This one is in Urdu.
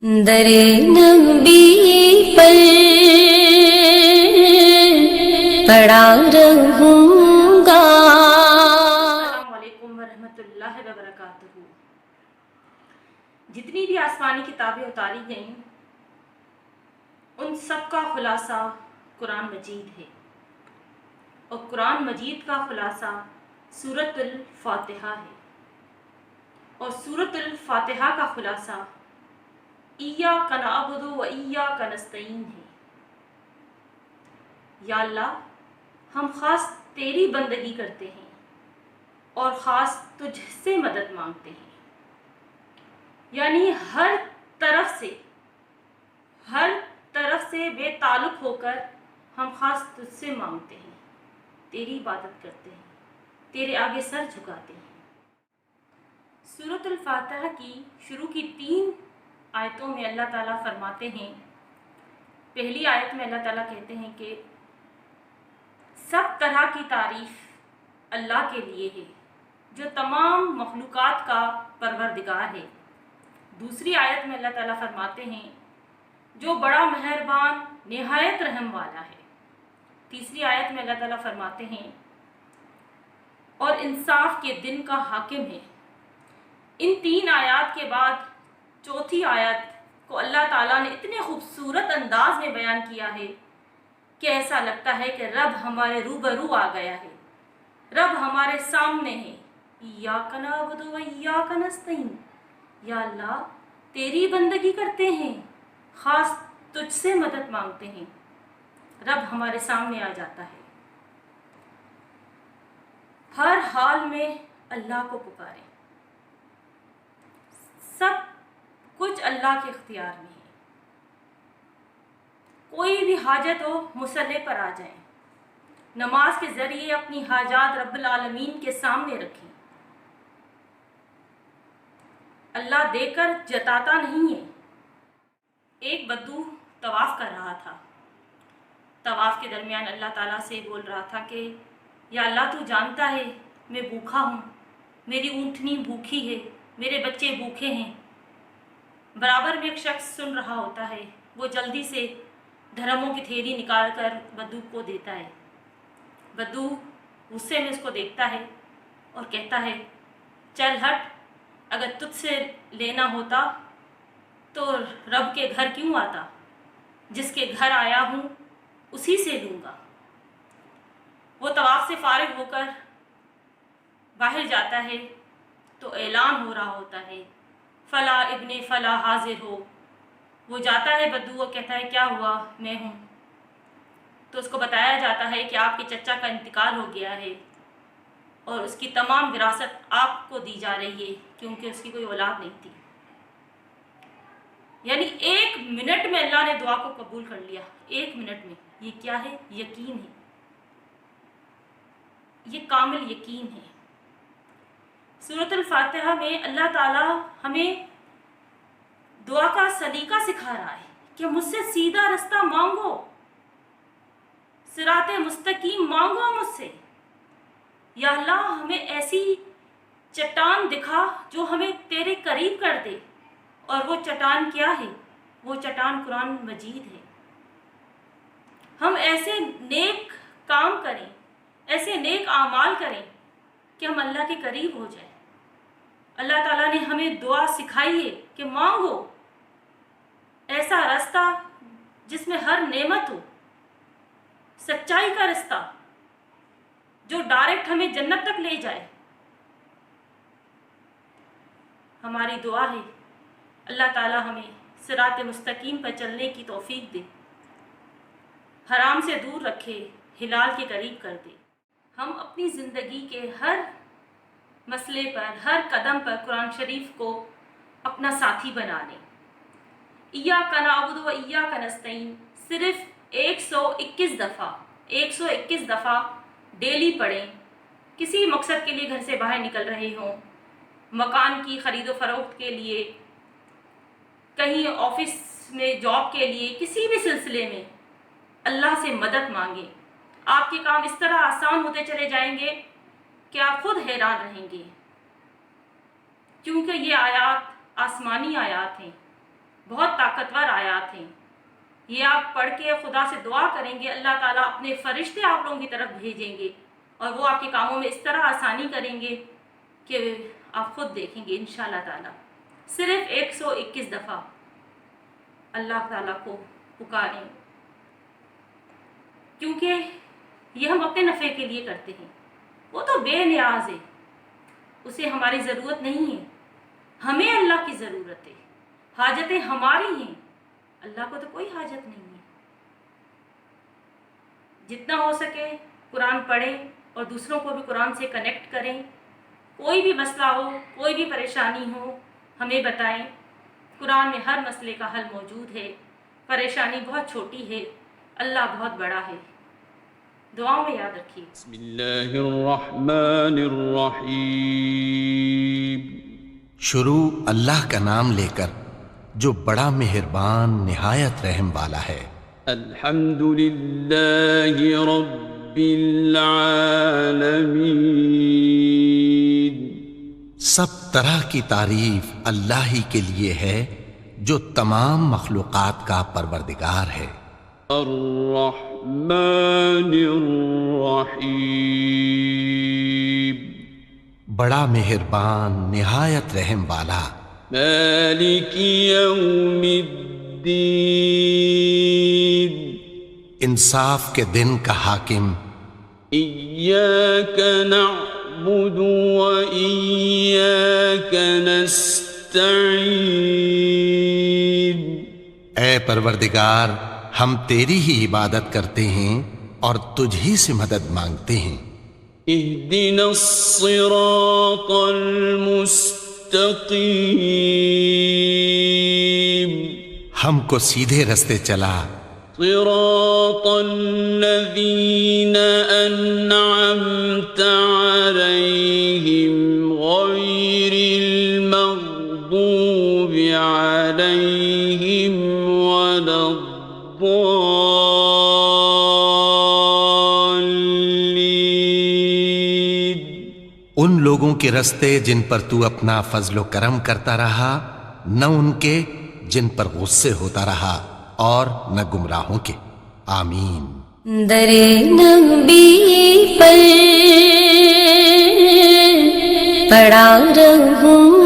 در نبی پر پڑا رہوں گا۔ السلام علیکم ورحمۃ اللہ وبرکاتہ۔ جتنی بھی آسمانی کتابیں اتاری گئیں ان سب کا خلاصہ قرآن مجید ہے، اور قرآن مجید کا خلاصہ سورۃ الفاتحہ ہے، اور سورۃ الفاتحہ کا خلاصہ ایاک نعبد و ایاک نستعین ہے۔ یا اللہ، ہم خاص تیری بندگی کرتے ہیں اور خاص تجھ سے مدد مانگتے ہیں، یعنی ہر طرف سے بے تعلق ہو کر ہم خاص تجھ سے مانگتے ہیں، تیری عبادت کرتے ہیں، تیرے آگے سر جھکاتے ہیں۔ سورۃ الفاتحہ کی شروع کی 3 آیتوں میں اللہ تعالیٰ فرماتے ہیں، پہلی آیت میں اللہ تعالیٰ کہتے ہیں کہ سب طرح کی تعریف اللہ کے لیے ہے جو تمام مخلوقات کا پروردگار ہے۔ دوسری آیت میں اللہ تعالیٰ فرماتے ہیں جو بڑا مہربان نہایت رحم والا ہے۔ تیسری آیت میں اللہ تعالیٰ فرماتے ہیں اور انصاف کے دن کا حاکم ہے۔ ان 3 آیات کے بعد چوتھی آیت کو اللہ تعالیٰ نے اتنے خوبصورت انداز میں بیان کیا ہے کہ ایسا لگتا ہے کہ رب ہمارے روبرو آ گیا ہے، رب ہمارے سامنے ہے۔ ایاک نعبد و ایاک نستعین، یا اللہ تیری بندگی کرتے ہیں، خاص تجھ سے مدد مانگتے ہیں، رب ہمارے سامنے آ جاتا ہے۔ ہر حال میں اللہ کو پکاریں، سب کچھ اللہ کے اختیار میں ہے۔ کوئی بھی حاجت ہو مصلی پر آ جائیں، نماز کے ذریعے اپنی حاجات رب العالمین کے سامنے رکھیں۔ اللہ دے کر جتاتا نہیں ہے۔ ایک بدو طواف کر رہا تھا، طواف کے درمیان اللہ تعالیٰ سے بول رہا تھا کہ یا اللہ تو جانتا ہے میں بھوکا ہوں، میری اونٹنی بھوکھی ہے، میرے بچے بھوکے ہیں۔ برابر میں ایک شخص سن رہا ہوتا ہے، وہ جلدی سے دھرموں کی تھیلی نکال کر بدو کو دیتا ہے۔ بدو غصے میں اس کو دیکھتا ہے اور کہتا ہے چل ہٹ، اگر تجھ سے لینا ہوتا تو رب کے گھر کیوں آتا، جس کے گھر آیا ہوں اسی سے لوں گا۔ وہ طواف سے فارغ ہو کر باہر جاتا ہے تو اعلان ہو رہا ہوتا ہے فلاں ابن فلاں حاضر ہو۔ وہ جاتا ہے بدو، وہ کہتا ہے کیا ہوا؟ میں ہوں۔ تو اس کو بتایا جاتا ہے کہ آپ کے چچا کا انتقال ہو گیا ہے اور اس کی تمام وراثت آپ کو دی جا رہی ہے کیونکہ اس کی کوئی اولاد نہیں تھی۔ یعنی 1 منٹ میں اللہ نے دعا کو قبول کر لیا، 1 منٹ میں۔ یہ کیا ہے؟ یقین ہے، یہ کامل یقین ہے۔ سورۃ الفاتحہ میں اللہ تعالیٰ ہمیں دعا کا سلیقہ سکھا رہا ہے کہ مجھ سے سیدھا رستہ مانگو، صراط مستقیم مانگو مجھ سے۔ یا اللہ ہمیں ایسی چٹان دکھا جو ہمیں تیرے قریب کر دے، اور وہ چٹان کیا ہے؟ وہ چٹان قرآن مجید ہے۔ ہم ایسے نیک کام کریں، ایسے نیک اعمال کریں کہ ہم اللہ کے قریب ہو جائیں۔ اللہ تعالیٰ نے ہمیں دعا سکھائی ہے کہ مانگو ایسا رستہ جس میں ہر نعمت ہو، سچائی کا رستہ جو ڈائریکٹ ہمیں جنت تک لے جائے۔ ہماری دعا ہے اللہ تعالیٰ ہمیں صراط مستقیم پر چلنے کی توفیق دے، حرام سے دور رکھے، حلال کے قریب کر دے۔ ہم اپنی زندگی کے ہر مسئلے پر، ہر قدم پر قرآن شریف کو اپنا ساتھی بنا لیں۔ ایاک نعبد و ایاک نستعین صرف 121 دفعہ ڈیلی پڑھیں۔ کسی مقصد کے لیے گھر سے باہر نکل رہے ہوں، مکان کی خرید و فروخت کے لیے، کہیں آفس میں جاب کے لیے، کسی بھی سلسلے میں اللہ سے مدد مانگیں۔ آپ کے کام اس طرح آسان ہوتے چلے جائیں گے کہ آپ خود حیران رہیں گے، کیونکہ یہ آیات آسمانی آیات ہیں بہت طاقتور آیات ہیں. یہ آپ پڑھ کے خدا سے دعا کریں گے، اللہ تعالیٰ اپنے فرشتے آپ لوگوں کی طرف بھیجیں گے اور وہ آپ کے کاموں میں اس طرح آسانی کریں گے کہ آپ خود دیکھیں گے انشاءاللہ تعالیٰ. صرف 121 دفعہ اللہ تعالیٰ کو پکاریں، کیونکہ یہ ہم اپنے نفع کے لیے کرتے ہیں. وہ تو بے نیاز ہے، اسے ہماری ضرورت نہیں ہے، ہمیں اللہ کی ضرورت ہے. حاجتیں ہماری ہیں، اللہ کو تو کوئی حاجت نہیں ہے. جتنا ہو سکے قرآن پڑھیں اور دوسروں کو بھی قرآن سے کنیکٹ کریں. کوئی بھی مسئلہ ہو، کوئی بھی پریشانی ہو، ہمیں بتائیں. قرآن میں ہر مسئلے کا حل موجود ہے. پریشانی بہت چھوٹی ہے، اللہ بہت بڑا ہے. دعاؤں میں یاد رکھیے. بسم اللہ الرحمن الرحیم. شروع اللہ کا نام لے کر جو بڑا مہربان نہایت رحم والا ہے. الحمد للہ رب العالمین. سب طرح کی تعریف اللہ ہی کے لیے ہے جو تمام مخلوقات کا پروردگار ہے. الرحمن الرحیم. بڑا مہربان نہایت رحم والا. مالک یوم الدین. انصاف کے دن کا حاکم. ایاک نعبد و ایاک نستعین. اے پروردگار، ہم تیری ہی عبادت کرتے ہیں اور تجھ ہی سے مدد مانگتے ہیں. اہدنا الصراط المستقیم. ہم کو سیدھے رستے چلا. صراط الذین انعمت علیہم غیر المغضوب علیہم ولا الضالین. ان لوگوں کے رستے جن پر تو اپنا فضل و کرم کرتا رہا، نہ ان کے جن پر غصے ہوتا رہا، اور نہ گمراہوں کے. آمین. در نبی پر پڑا رہوں